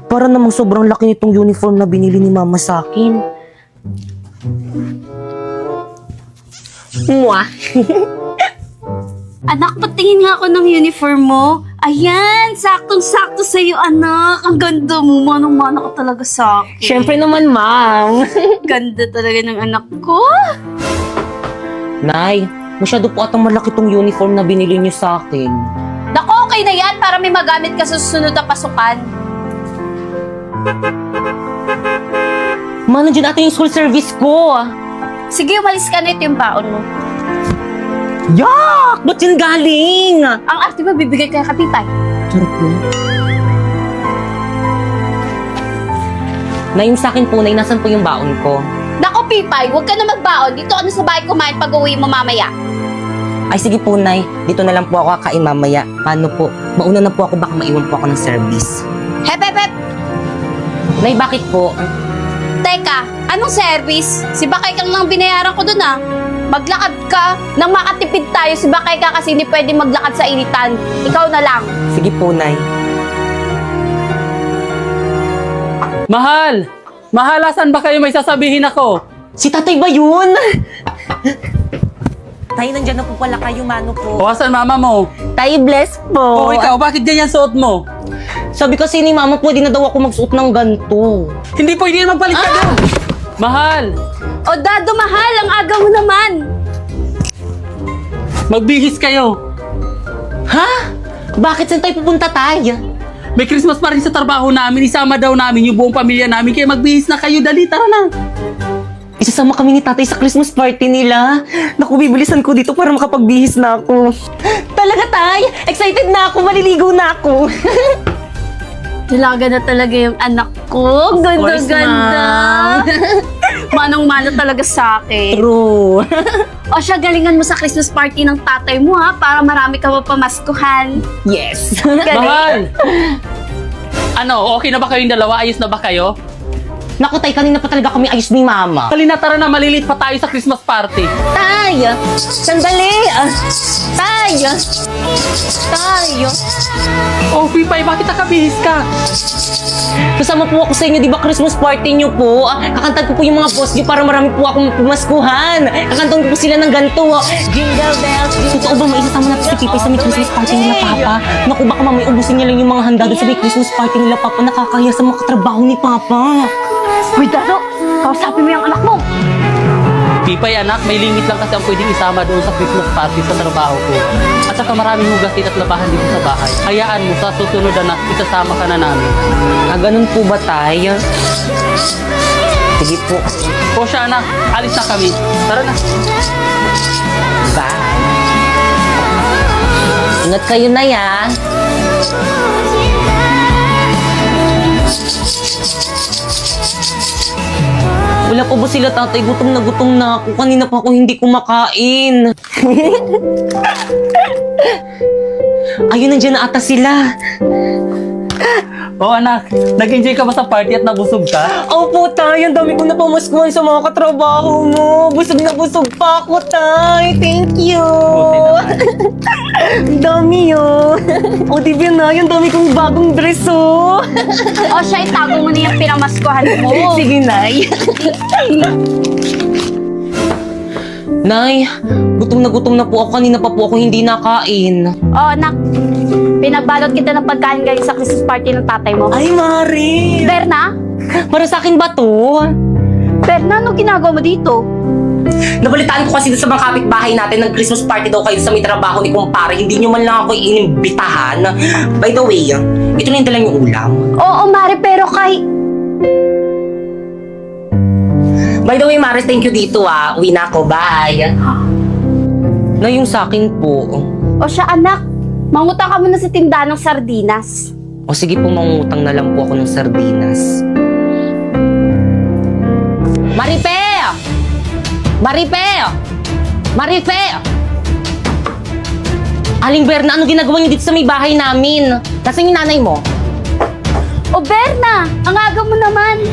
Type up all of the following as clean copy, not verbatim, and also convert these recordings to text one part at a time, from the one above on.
Para namang sobrang laki nitong uniform na binili ni Mama sa akin. Mwah! Anak, patingin nga ako ng uniform mo. Ayan, saktong-sakto sa'yo, anak. Ang ganda mo, manong-mana ka talaga sa akin. Siyempre naman, Ma'am. Ganda talaga ng anak ko. Nay, masyado po atang malaki tong uniform na binili niyo sa akin. Naku, okay na yan para may magamit ka sa susunod na pasukan. Ma, nandiyan natin yung school service ko. Sige, umalis ka na, ito yung baon mo. Yak! Ba't yun galing? Ang arte mo, bibigay kay Kapitay. Charot na. Nay, yung sa akin po, Nay, nasan po yung baon ko? Naku, Pipay, huwag ka na magbaon. Dito ka na sa bahay kumain pag uwi mo mamaya. Ay, sige po, Nay. Dito na lang po ako kakain mamaya. Paano po? Mauna na po ako, baka maiwan po ako ng service. Hep, hep, hep! Nay, bakit po? Teka, anong service? Si Bakay kang lang binayaran ko dun ah. Maglakad ka. Nang makatipid tayo, si Bakay ka kasi hindi pwede maglakad sa initan. Ikaw na lang. Sige po, Nay. Mahal! Mahal, asan ba kayo? May sasabihin ako. Si tatay ba yun? Tay, nandyan na po pala kayo, mano po. O, asan mama mo? Tay, bless po. O, ikaw, bakit ganyan suot mo? Sabi kasi ni Mama, pwede na daw ako magsuot ng ganito. Hindi pwede na magpalit ka doon! Mahal! O Dado, mahal, ang aga mo naman. Magbihis kayo. Ha? Bakit saan tayo pupunta, Tay? May Christmas pa rin sa trabaho namin. Isama daw namin yung buong pamilya namin. Kaya magbihis na kayo. Dali, tara na. Isasama kami ni tatay sa Christmas party nila. Naku, bibilisan ko dito para makapagbihis na ako. Talaga, Tay? Excited na ako, maliligo na ako. Dalaga na talaga yung anak ko. course, Ganda-ganda. Manong-mano talaga sa akin. True. O siya, galingan mo sa Christmas party ng tatay mo ha, para marami ka mapamaskuhan. Yes. Mahal! Ano, okay na ba kayong dalawa? Ayos na ba kayo? Naku, Tay, kanina pa talaga kami ayos ni Mama. Dali na, tara na. Malilit pa tayo sa Christmas party. Tay! Sandali! Tay! Tay! Oh, Pipay, bakit nakabihis ka? Kasama po ako sa inyo, di ba Christmas party niyo po? Kakantan ko po yung mga boss niyo para marami po akong pumaskuhan. Kakantan ko po sila ng ganito. Jingle bells. Totoo ba maisasama natin si Pipay sa may Christmas party nila, Papa? Naku, baka mamay ubusin niya lang yung mga handa doon sa may Christmas party nila, Papa. Nakakaya sa mga katrabaho ni Papa. Uy, Dado, kausapin mo yung anak mo. Pipay, anak, may limit lang kasi ang pwedeng isama doon sa Christmas party sa trabaho ko. At saka maraming hugasin at labahan dito sa bahay. Hayaan mo, sa susunod na isasama ka na namin. Ganun po ba, Tay? Sige po. O siya, anak, alis na kami. Tara na. Bye. Ingat kayo na, ya. Wala pa ba sila, tatay? Gutom na ako. Kanina pa ako hindi kumakain. Ayun, nandiyan na ata sila. O anak, nag-enjoy ka ba sa party at nabusog ka? Opo, Tay. Ang dami ko na pamaskuhan sa mga katrabaho mo. Busog na busog pa ako, Tay. Thank you. Buti naman. Ang dami, oh. O, di ba na? Ang dami kong bagong dress, oh. O siya, itago mo na yung pinamaskuhan mo. Sige, Nay. Nay, gutom na po ako. Kanina pa po ako hindi nakain. O anak, pinabalot kita ng pagkain galing sa Christmas party ng tatay mo. Ay, Mari. Berna? Para sa akin ba to? Berna, ano ginagawa mo dito? Nabalitaan ko kasi sa mga kapitbahay natin ng Christmas party daw kayo sa may trabaho ni kumpare. Hindi nyo man lang ako inimbitahan. By the way, ito na yung dalang yung ulam. Oo, Mari, pero By the way, Maris, thank you dito, ah. Uwi na ako. Bye. Na yung sa akin po. O siya, anak, mangutang ka muna sa tindahan ng sardinas. O sige po, mangutang na lang po ako ng sardinas. Marife! Marife! Marife! Aling Berna, ano ginagawa niyo dito sa may bahay namin? Nasaan yung nanay mo? O Berna, ang aga mo naman.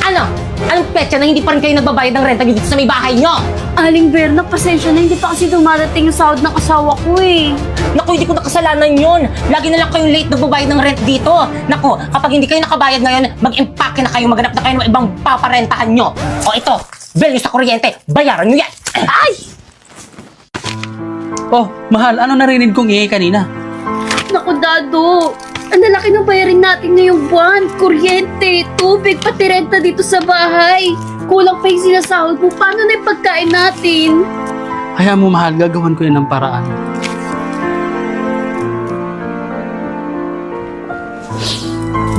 Ano? Anong petsa na hindi pa rin kayo nagbabayad ng renta dito sa may bahay nyo? Aling Berna, pasensya na, hindi pa kasi dumarating yung sahod ng asawa ko eh. Naku, hindi ko nakasalanan yun. Lagi na lang kayong late nagbabayad ng rent dito. Naku, kapag hindi kayo nakabayad ngayon, mag-impake na kayo, maghanap na kayo ng ibang paparentahan nyo. O ito, bill nyo sa kuryente, bayaran nyo yan. Ay! Oh, mahal, ano narinig kong ingay kanina? Naku, Dado. Ang lalaki ng bayarin natin ngayong buwan. Kuryente, tubig, pati renta dito sa bahay. Kulang pa yung sinasahod mo. Paano na yung pagkain natin? Hayaan mo, mahal, gagawan ko yan ng paraan.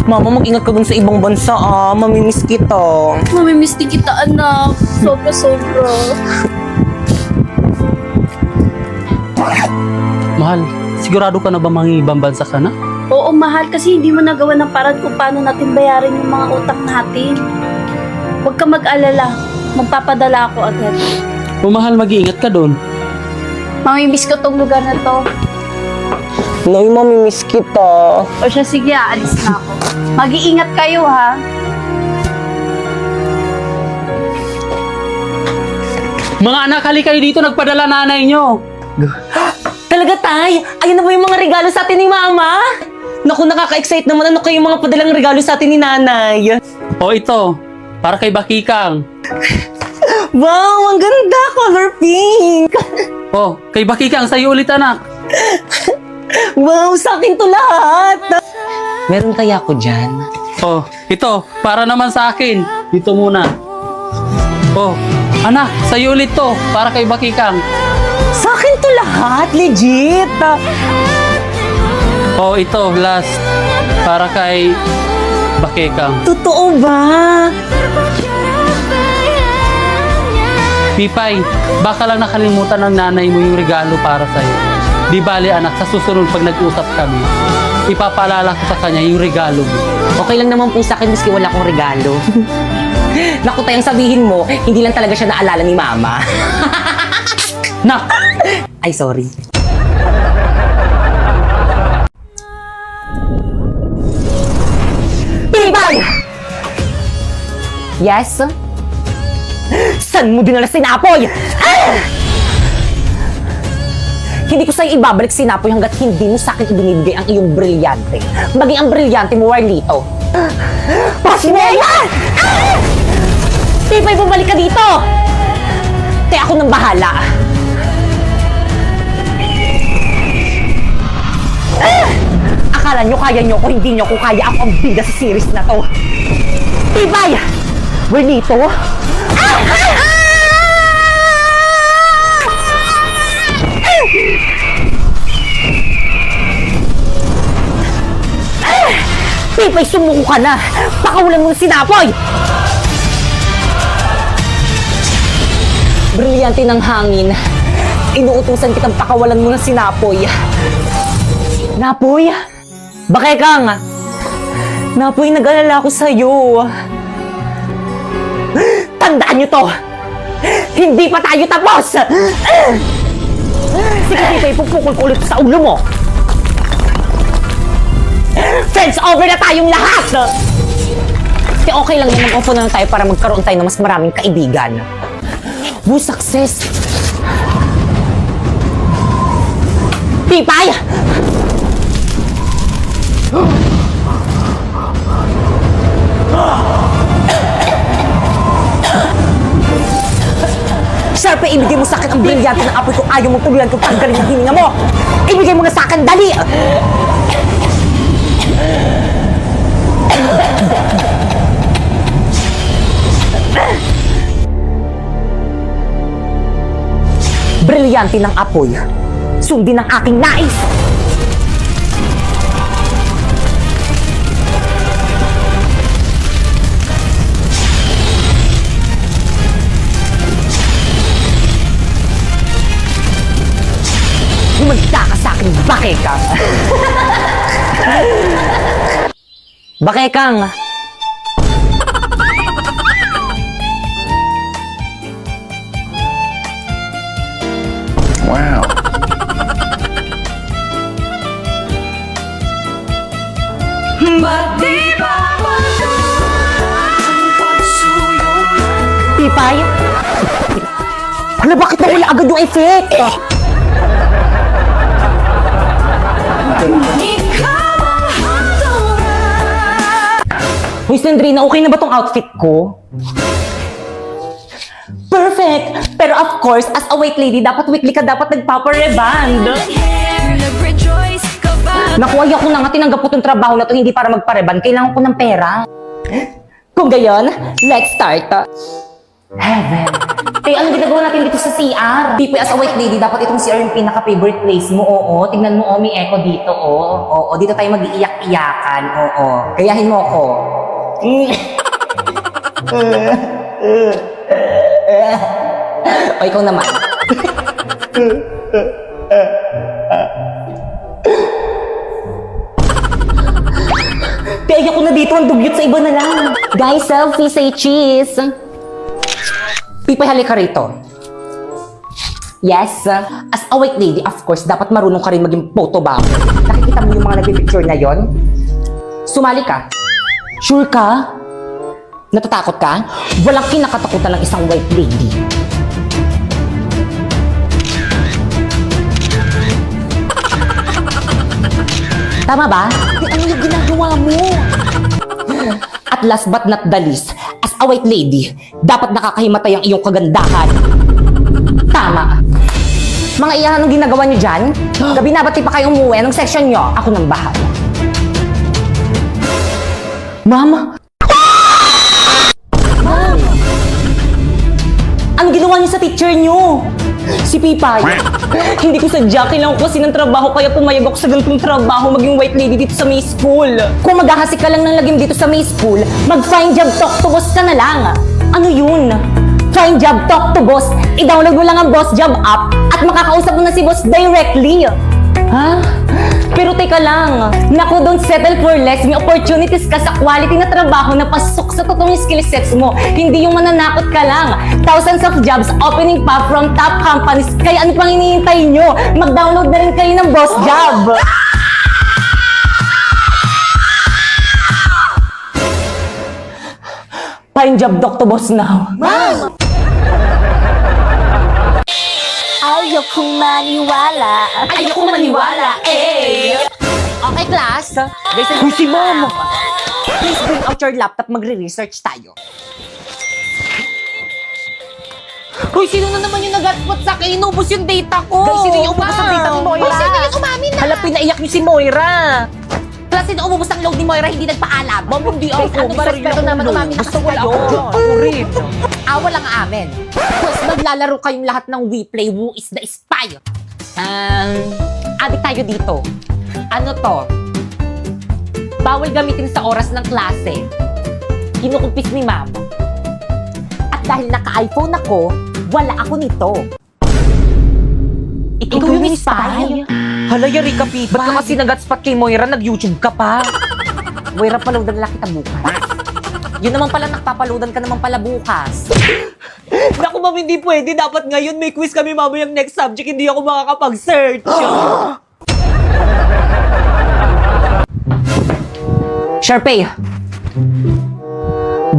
Mama, mag-ingat ka dun sa ibang bansa mamimiss kita. Mamimiss din kita, anak. Sobra-sobra. Mahal, sigurado ka na ba mangibang bansa ka na? Oo, mahal, kasi hindi mo nagawa ng paraan kung paano natin bayarin yung mga utang natin. Huwag ka mag-alala. Magpapadala ako agad. O mahal, mag-iingat ka doon. Mamimiss ko tong lugar na to. Nay, mamimiss kita. O siya, sige, aalis na ako. Mag-iingat kayo, ha? Mga anak, hali kayo dito, nagpadala nanay nyo. Talaga, Tay? Ayun na ba yung mga regalo sa atin ni Mama? Naku, nakaka-excite naman. Ano kayo yung mga padalang regalo sa atin ni Nanay? O ito, para kay Bakikang. Wow, ang ganda! Color pink! O, kay Bakikang, sa'yo ulit anak. Wow, sa akin to lahat! Meron kaya ako dyan? O, ito, para naman sa akin. Dito muna. O, anak, sa'yo ulit to, para kay Bakikang. Sa akin to lahat, legit! O, ito, last, para kay Bakikang. Totoo ba? Pipay, baka lang nakalimutan ng nanay mo yung regalo para sa'yo. Di bali anak, sa susunod pag nag-usap kami, ipapaalala ko sa kanya yung regalo mo. Okay lang naman po sa akin, miski wala akong regalo. Naku, Tay, ang sabihin mo, hindi lang talaga siya naalala ni Mama. Nak! Ay, sorry. Pipay! Yes? Saan mo dinala si Napoy? Ah! Hindi ko sa'yo ibabalik si Napoy hanggat hindi mo sa'kin ibinibigay ang iyong brilyante. Maging ang brilyante mo, Warlito. Pasmeya! Ah! Pipay, bumalik ka dito! Kaya ako nang bahala. Ah! Akala nyo kaya nyo ko, hindi nyo ko kaya. Ako ang bida sa series na to. Pipay! Warlito? Ah! Ah! Ah! Pipay, sumuko ka na! Pakawalan mo na si Napoy! Brilyante ng hangin. Inuutusan kitang pakawalan mo na si Napoy. Napoy? Bakekang! Napoy, nag-alala ako sa'yo. Tandaan niyo to! Hindi pa tayo tapos! Sige, Pipay, pupukul ko ulit sa ulo mo! Friends, over na tayong lahat! Kasi okay lang yan, mag-offer na lang tayo para magkaroon tayo ng mas maraming kaibigan. Woo, success! Pipay! Sharpe, ibigay mo sa akin ang brilyante ng apoy kung ayaw mo tuluyan kung paggaling ang hininga mo! Ibigay mo na sa akin, dali! Brilyante ng apoy. Sundin ang aking nais! Humagda ka sa akin, Bakekang! Bakekang! Wow. Ba't di ba Hala, bakit nawala agad yung effect? Hoy, Sandrina, okay na ba tong outfit ko? Perfect! Pero of course, as a white lady, dapat weekly ka dapat nagpapareband. Naku, ayaw ko na nga tinanggap ko tong trabaho na to hindi para magpareband. Kailangan ko ng pera. Kung gayon, let's start. Heaven. Kaya anong ginagawa natin dito sa CR? Pipoy, as a white lady, dapat itong CR yung pinaka-favorite place mo. Oo, tignan mo, may echo dito, oo. Oo, dito tayo mag-iiyak-iyakan. Oo, gayahin mo ako. O, ikaw naman. Kaya ako na dito, ang dugyot sa iba na lang. Guys, selfie, say cheese. Pipoy, halika rito. Yes, as a white lady, of course, dapat marunong ka rin maging photo bomb. Nakikita mo yung mga nagpipicture na yon? Sumali ka. Sure ka? Natatakot ka? Walang kinakatakutan ng isang white lady. Tama ba? Ano yung ginagawa mo? At last but not the least, as a white lady, dapat nakakahimatay ang iyong kagandahan. Tama. Mga iyahan, anong ginagawa niyo dyan? Gabi na, ba't di pa kayo umuwi? Anong section niyo? Ako nang bahala. Mama! Ma'am! Anong ginawa niyo sa teacher niyo? Si Pipay. Hindi ko sadya, kailangan ko kasi ng trabaho kaya pumayag ako sa ganitong trabaho maging white lady dito sa May School. Kung maghahasik ka lang ng lagim dito sa May School, mag-find job talk to boss ka na lang. Ano yun? Find job talk to boss. I-download mo lang ang Boss Job app at makakausap mo na si boss directly. Ha? Pero teka lang. Naku, don't settle for less. May opportunities ka sa quality na trabaho na pasok sa totoong skill sets mo. Hindi yung mananakot ka lang. Thousands of jobs opening pa from top companies. Kaya ano pang hinihintay nyo? Mag-download na rin kayo ng Boss Job. Find job talk to boss now. Ma'am! Ayokong maniwala. Ayokong maniwala, eh! Okay, class. Guys, si Mom! Please bring out your laptop, magre-research tayo. Hoy, sino na naman yung nag-hotspot sa akin? Inubos yung data ko! Guys, sino yung umubos ang data ni Moira? Hoy, sino yung umamin na? Hala, pinaiyak niyo si Moira! Class, sino umubos ang load ni Moira, hindi nagpaalam? Ma'am, hindi ako. Ano ba, respeto naman, umamin na kasi Wala kayo. ako dyan. Ako rin. Walang amin. Pues maglalaro kayong lahat ng We Play Who is the Spy. Adik tayo dito. Ano to? Bawal gamitin sa oras ng klase. Kinukumpis ni ma'am. At dahil naka-iPhone ako, wala ako nito. Ikaw yung spy? Hala, yari ka, Pipa. Ba't ka kasi nag-hotspot kay Moira? Nag-YouTube ka pa. Moira, paloadan lang kita bukas. Yun naman pala, nakpapaloadan ka naman pala bukas. Naku, ma'am, hindi pwede. Dapat ngayon may quiz kami mamayang next subject. Hindi ako makakapag-search. Sharpay,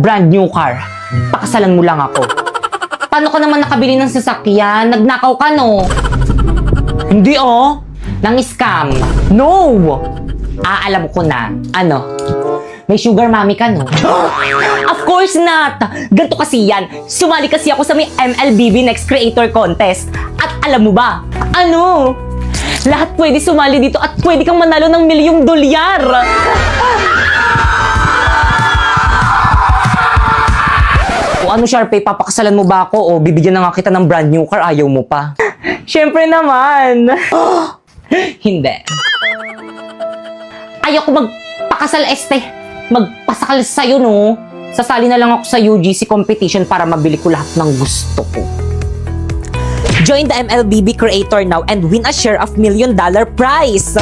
brand new car. Pakasalan mo lang ako. Paano ka naman nakabili ng sasakyan? Nagnakaw ka, no? Hindi, oh. Nang scam. No! Alam ko na. Ano? May sugar mommy ka, no? Of course not! Ganto kasi yan. Sumali kasi ako sa may MLBB Next Creator Contest. At alam mo ba? Ano? Lahat pwede sumali dito at pwede kang manalo ng $1,000,000. O ano, Sharpay, papakasalan mo ba ako o bibigyan na nga kita ng brand new car, ayaw mo pa? Siyempre naman. Hindi. Ayoko magpakasal, magpasakal sa'yo, no? Sasali na lang ako sa UGC competition para mabili ko lahat ng gusto ko. Join the MLBB Creator now and win a share of $1,000,000 prize!